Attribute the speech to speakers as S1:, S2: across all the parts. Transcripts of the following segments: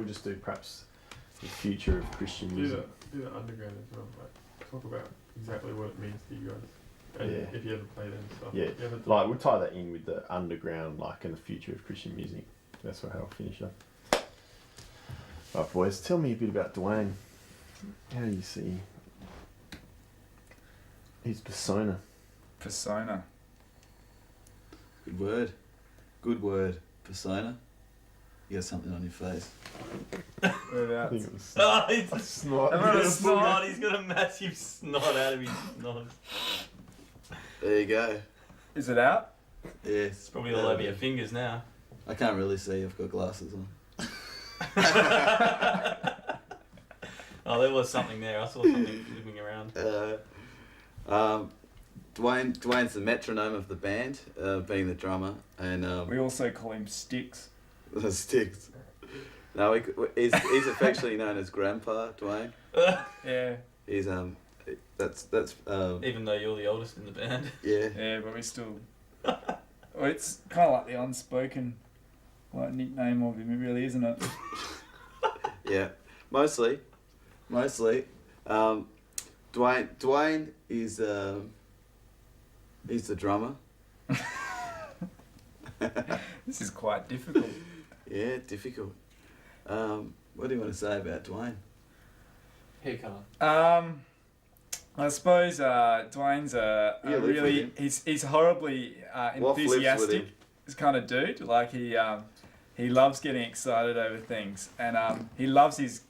S1: just do perhaps the future of Christian music.
S2: Do the underground as well. Like, talk about exactly what it means to you guys. And if you ever played it and stuff.
S1: Yeah, like we'll tie that in with the underground, like, and the future of Christian music. That's how I'll finish up. Right, boys, tell me a bit about Dwayne. How do you see his persona?
S3: Persona.
S4: Good word. Good word. Persona. You got something on your face.
S1: I think it was
S5: he's
S1: a snot.
S5: snot. He's got a massive snot out of his nose.
S4: There you go.
S3: Is it out?
S4: Yes.
S5: It's probably all over your fingers now.
S4: I can't really see. I've got glasses on.
S5: Oh, there was something there. I saw something flipping around.
S4: Dwayne's the metronome of the band, being the drummer, and
S3: We also call him Sticks.
S4: the sticks. No, he's affectionately known as Grandpa Dwayne.
S3: Yeah.
S4: He's that's
S5: Even though you're the oldest in the band.
S4: yeah.
S3: Yeah, but we still... Well, it's kind of like the unspoken nickname of him, really, isn't it?
S4: Yeah, mostly. Dwayne is he's the drummer.
S3: This is quite difficult.
S4: Yeah, difficult. What do you want to say about Dwayne?
S5: Haircut.
S3: I suppose Dwayne's
S4: live with
S3: really
S4: him.
S3: he's horribly
S4: Waff lives with
S3: enthusiastic
S4: him.
S3: kind of dude. Like he loves getting excited over things, and he loves his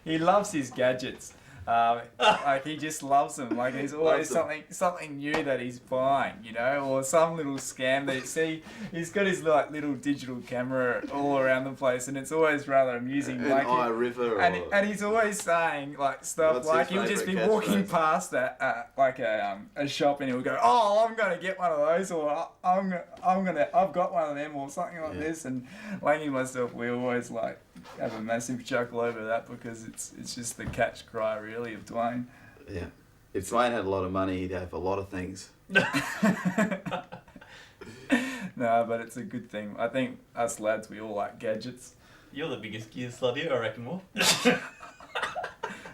S3: he loves his gadgets. Like he just loves them. Like there's always something new that he's buying, you know, or some little scam that you see. He's got his like little digital camera all around the place, and it's always rather amusing.
S4: An
S3: like
S4: iRiver,
S3: and he's always saying like stuff
S4: What's
S3: like
S4: his
S3: he'll just be
S4: favourite
S3: walking
S4: catchphrase?
S3: past like a shop, and he'll go, "Oh, I'm gonna get one of those," or I've got one of them," or something like this. And Langy and myself, we always like have a massive chuckle over that because it's just the catch cry really of Dwayne.
S4: Yeah. If Dwayne had a lot of money, he'd have a lot of things.
S3: No, but it's a good thing. I think us lads, we all like gadgets.
S5: You're the biggest gear slut here, I reckon, Wolf.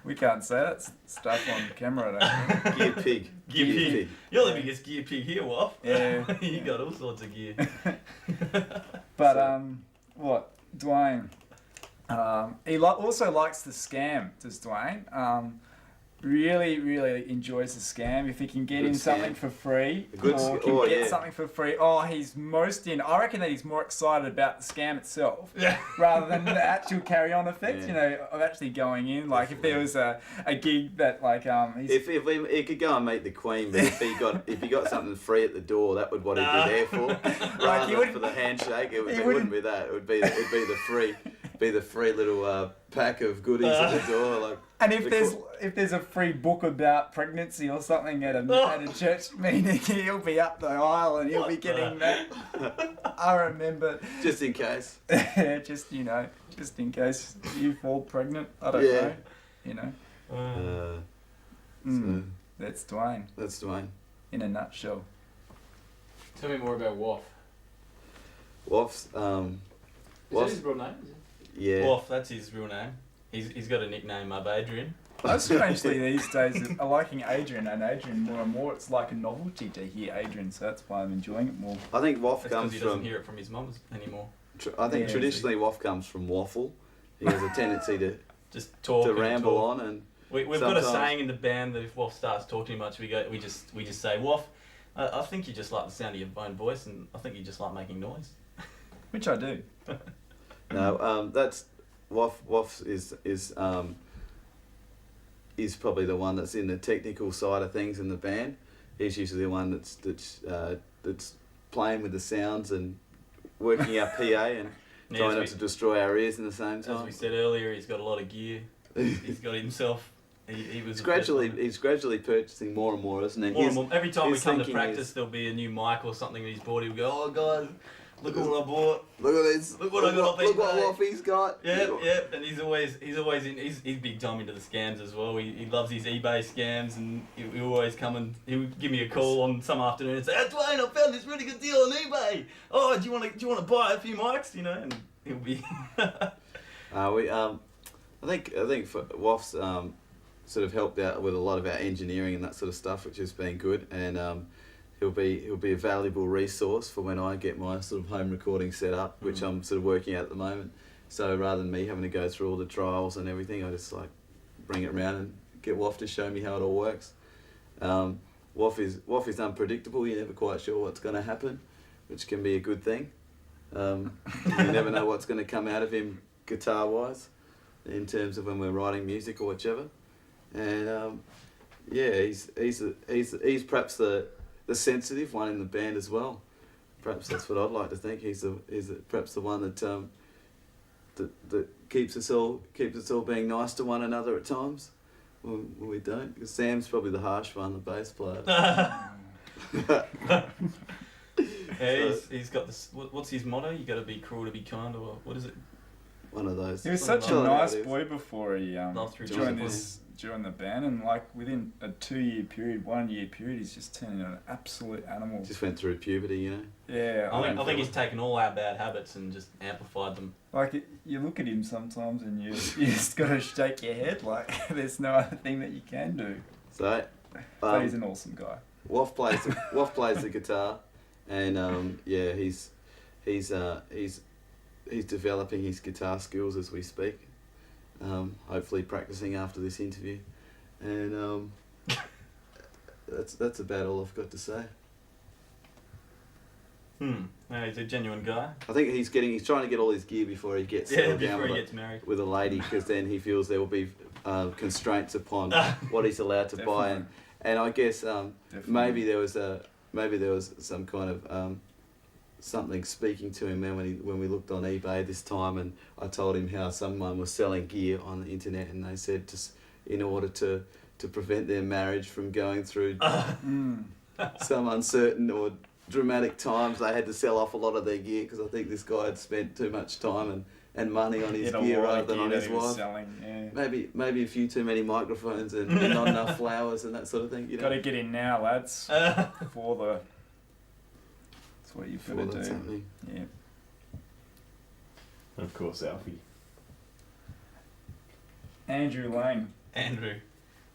S3: We can't say that stuff on camera, I don't think.
S4: Gear pig.
S5: Gear pig. You're the biggest gear pig here, Wolf.
S3: Yeah.
S5: You got all sorts of gear.
S3: But what Dwayne? He also likes the scam. Does Dwayne? Really enjoys the scam. If he can get in something for free, or can get something for free, he's most in. I reckon that he's more excited about the scam itself, rather than the actual carry-on effect. You know, of actually going in. Like if there was a gig that like
S4: if he could go and meet the Queen, but if he got something free at the door, that would what he'd be there for. Rather than for the handshake, it wouldn't be that. It'd be the free little pack of goodies at the door. Like,
S3: and if there's a free book about pregnancy or something at a church meeting, he'll be up the aisle and he'll be getting that. I remember.
S4: Just in case.
S3: Yeah, just in case you fall pregnant. I don't know. You know. That's Dwayne.
S4: That's Dwayne.
S3: In a nutshell.
S5: Tell me more about Wolf.
S4: Woff's
S5: Is that his real name?
S4: Yeah.
S5: Wolf, that's his real name. He's got a nickname, Adrian.
S3: Strangely these days are liking Adrian more and more. It's like a novelty to hear Adrian, so that's why I'm enjoying it more.
S4: I think Woff
S5: That's
S4: comes
S5: he
S4: from.
S5: doesn't hear it from his mum anymore.
S4: I think traditionally Woff comes from waffle. He has a tendency to
S5: just talk
S4: to ramble on, and
S5: we've got a saying in the band that if Wolf starts talking too much, we just say, Wolf, I think you just like the sound of your own voice, and I think you just like making noise.
S3: Which I do.
S4: No, that's Woff is probably the one that's in the technical side of things in the band. He's usually the one that's playing with the sounds and working our PA and trying not to destroy our ears in the same time.
S5: As we said earlier, he's got a lot of gear. He's got himself. He's
S4: gradually purchasing more and more, isn't he?
S5: More and more. Every time we come to practice, there'll be a new mic or something that he's bought. He'll go, "Oh guys, look at what I bought.
S4: Look at this.
S5: Look what I got off eBay.
S4: Look what Woffy's got."
S5: Yeah. And he's always big time into the scams as well. He loves his eBay scams, and he'll always come and he'll give me a call on some afternoon and say, "Hey Dwayne, I found this really good deal on eBay. Oh, do you want to buy a few mics? You know?" And He'll be.
S4: I think for WOF's sort of helped out with a lot of our engineering and that sort of stuff, which has been good, and he'll be a valuable resource for when I get my sort of home recording set up, which I'm sort of working out at the moment. So rather than me having to go through all the trials and everything, I just like bring it around and get WOF to show me how it all works. WOF is unpredictable. You're never quite sure what's going to happen, which can be a good thing. You never know what's going to come out of him guitar wise, in terms of when we're writing music or whichever. And he's perhaps the sensitive one in the band as well. Perhaps that's what I'd like to think. He's perhaps the one that keeps us all being nice to one another at times when we don't. Because Sam's probably the harsh one, the bass player.
S5: Yeah, he's got this. What's his motto? You got to be cruel to be kind, or what is it?
S4: One of those.
S3: He was such a nice boy before he joined the band, and like within a 2-year period, 1 year period, he's just turned into an absolute animal.
S4: Just went through puberty, you know.
S3: Yeah,
S5: I think he's taken all our bad habits and just amplified them.
S3: Like you look at him sometimes, and you just got to shake your head. Like there's no other thing that you can do.
S4: So,
S3: but he's an awesome guy.
S4: WOF plays the guitar, and he's developing his guitar skills as we speak. Hopefully practicing after this interview, and that's about all I've got to say.
S5: No, he's a genuine guy.
S4: I think he's trying to get all his gear before he gets settled down
S5: gets married
S4: with a lady, because then he feels there will be constraints upon what he's allowed to buy, and I guess maybe there was some kind of something speaking to him when we looked on eBay this time, and I told him how someone was selling gear on the internet, and they said just in order to prevent their marriage from going through some uncertain or dramatic times, they had to sell off a lot of their gear, because I think this guy had spent too much time and money on his gear rather than on his wife. Maybe a few too many microphones and not enough flowers and that sort of thing. You know?
S3: Got to get in now, lads. For the. That's what you've got to do.
S4: Something.
S3: Yeah.
S1: And of course, Alfie.
S3: Andrew Lane.
S5: Andrew.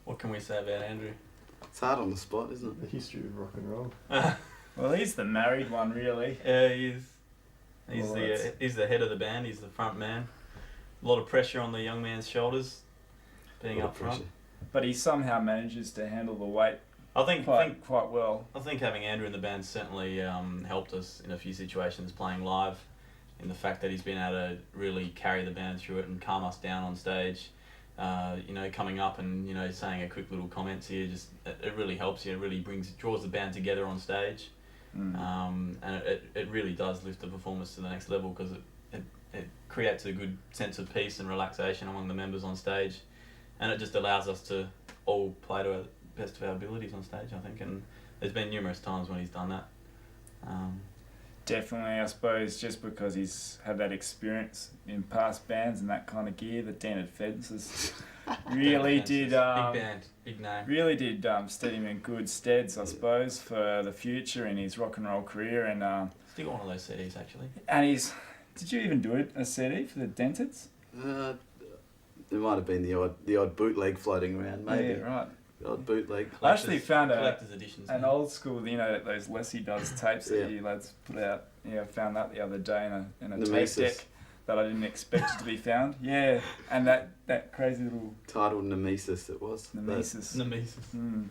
S5: What can we say about Andrew?
S4: It's hard on the spot, isn't it?
S1: The history of rock and roll.
S3: Well, he's the married one, really.
S5: Yeah, he is. He's the head of the band. He's the front man. A lot of pressure on the young man's shoulders, being up front.
S3: But he somehow manages to handle the weight.
S5: I think
S3: quite well.
S5: I think having Andrew in the band certainly helped us in a few situations playing live, in the fact that he's been able to really carry the band through it and calm us down on stage. Coming up and saying a quick little comments here, just it really helps you. It really draws the band together on stage. And it really does lift the performance to the next level, because it creates a good sense of peace and relaxation among the members on stage, and it just allows us to all play to our best of our abilities on stage, I think, and there's been numerous times when he's done that.
S3: Definitely, I suppose, just because he's had that experience in past bands and that kind of gear, the Dented Fences really did...
S5: big band, big name.
S3: Really did stead him in good steads, I suppose, for the future in his rock and roll career. And
S5: still got one of those CDs, actually.
S3: And did you even do a CD for the Denteds?
S4: There might have been the odd bootleg floating around, maybe.
S3: Yeah, right.
S4: The odd bootleg.
S3: I actually found
S5: collector's editions,
S3: an old school, those Leslie Does tapes that you lads put out. Yeah, I found that the other day in a tape deck that I didn't expect to be found. Yeah, and that crazy little...
S4: Titled Nemesis, it was.
S3: Nemesis.
S5: Mm.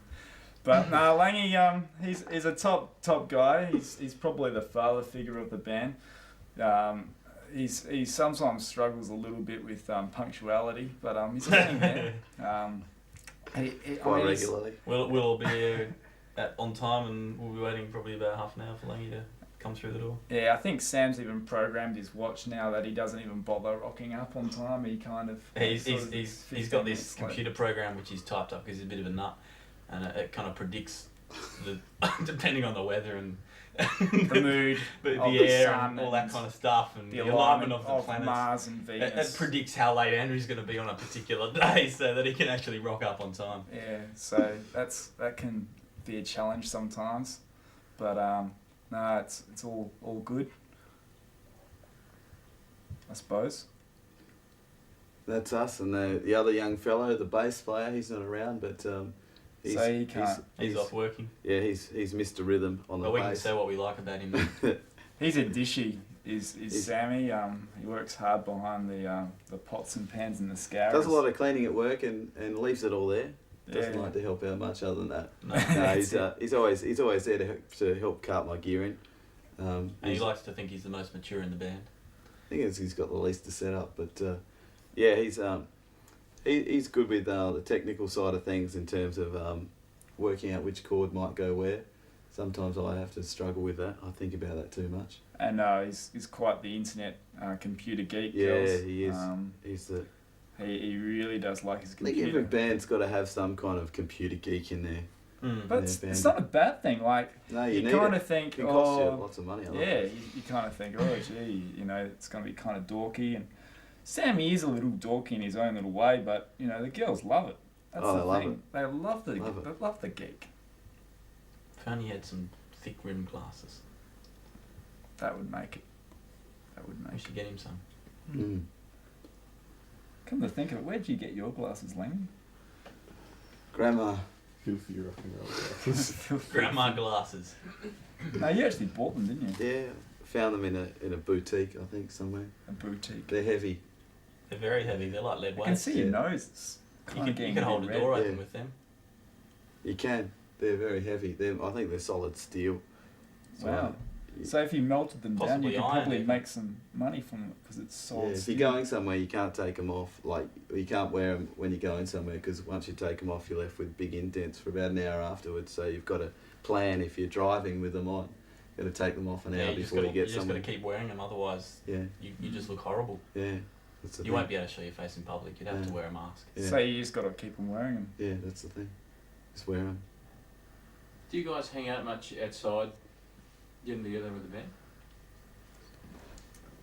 S3: But no, Langy, he's a top guy. He's probably the father figure of the band. He sometimes struggles a little bit with punctuality, but he's getting there.
S4: Quite regularly.
S5: We'll all be here on time, and we'll be waiting probably about half an hour for Langy to come through the door.
S3: Yeah, I think Sam's even programmed his watch now that he doesn't even bother rocking up on time. He kind of...
S5: He's got this computer program which he's typed up because he's a bit of a nut, and it kind of predicts depending on the weather and
S3: the mood,
S5: the air, and all that kind of stuff, and the alignment of the planets.
S3: Mars and Venus.
S5: It predicts how late Andrew's going to be on a particular day, so that he can actually rock up on time.
S3: Yeah, so that can be a challenge sometimes, but no, it's all good. I suppose.
S4: That's us, and the other young fellow, the bass player, he's not around, but he's,
S3: So he can't.
S5: He's off working.
S4: Yeah, he's Mr. Rhythm on the
S5: But we can
S4: bass.
S5: say what we like about him.
S3: He's a dishy. Is Sammy? He works hard behind the pots and pans and the scours.
S4: Does a lot of cleaning at work and leaves it all there. Doesn't
S3: Yeah.
S4: like to help out much other than that.
S5: No.
S4: No, he's always there to help cart my gear in.
S5: And he likes to think he's the most mature in the band.
S4: I think he's got the least to set up, but yeah, he's good with the technical side of things in terms of working out which chord might go where. Sometimes I have to struggle with that. I think about that too much.
S3: And he's quite the internet computer geek.
S4: Yeah,
S3: Kels.
S4: he is. He's the.
S3: He really does like his
S4: I think
S3: computer.
S4: every band's got to have some kind of computer geek in there.
S3: But it's not a bad thing. Like,
S4: No,
S3: you
S4: need
S3: kind
S4: it.
S3: of think,
S4: It costs you
S3: oh,
S4: lots of money.
S3: yeah, you kind of think, oh, gee, it's going to be kind of dorky. And Sammy is a little dorky in his own little way, but the girls love it. That's
S4: Oh,
S3: the
S4: they love
S3: thing.
S4: it.
S3: They love the
S4: Love it.
S3: they love the geek.
S5: If only he had some thick rimmed glasses.
S3: That would make it. That would
S5: We
S3: make
S5: should
S3: it.
S5: get him some.
S4: Mm.
S3: Come to think of it, where'd you get your glasses, Lenny?
S4: Grandma.
S1: Filthy rock and roll glasses.
S5: Grandma glasses.
S3: No, you actually bought them, didn't you?
S4: Yeah, found them in a boutique, I think, somewhere.
S3: A boutique.
S4: They're heavy.
S5: They're very heavy. They're like lead
S3: I can
S5: weights.
S3: see your nose. It's
S5: You
S3: kind of
S5: can
S3: getting
S5: hold a
S3: bit
S5: door
S3: red.
S5: open
S4: Yeah.
S5: with them.
S4: You can. They're very heavy. I think they're solid steel. So,
S3: Wow. So if you melted them down,
S5: Possibly
S3: you could
S5: iron
S3: probably
S5: even.
S3: make some money from it because it's
S4: Yeah,
S3: solid
S4: if
S3: steel.
S4: you're going somewhere, you can't take them off. Like, you can't wear them when you're going somewhere because once you take them off, you're left with big indents for about an hour afterwards. So you've got to plan if you're driving with them on. You've got to take them off an hour before you get
S5: just got
S4: somewhere.
S5: to keep wearing them, otherwise
S4: Yeah,
S5: you just look horrible.
S4: yeah. That's the
S5: You
S4: thing.
S5: won't be able to show your face in public. You'd have to
S4: Yeah.
S5: wear a mask.
S4: Yeah.
S3: So you just got to keep them wearing them.
S4: Yeah, that's the thing. Just wear them.
S6: Do you guys hang out much outside, getting together with the band?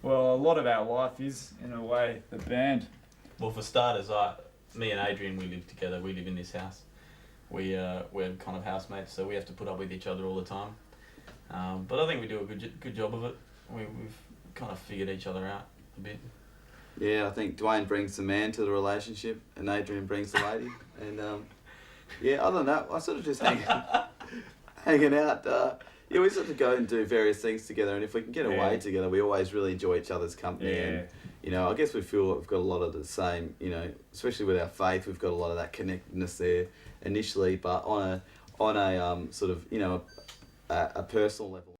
S3: Well, a lot of our life is, in a way, the band.
S5: Well, for starters, me and Adrian, we live together. We live in this house. We're kind of housemates, so we have to put up with each other all the time. But I think we do a good job of it. We've kind of figured each other out a bit.
S4: Yeah, I think Dwayne brings the man to the relationship and Adrian brings the lady. And yeah, other than that, I sort of just hanging out. Yeah, we sort of go and do various things together, and if we can get away together, we always really enjoy each other's company.
S3: Yeah.
S4: And I guess we feel like we've got a lot of the same. Especially with our faith, we've got a lot of that connectedness there initially, but on a sort of a personal level.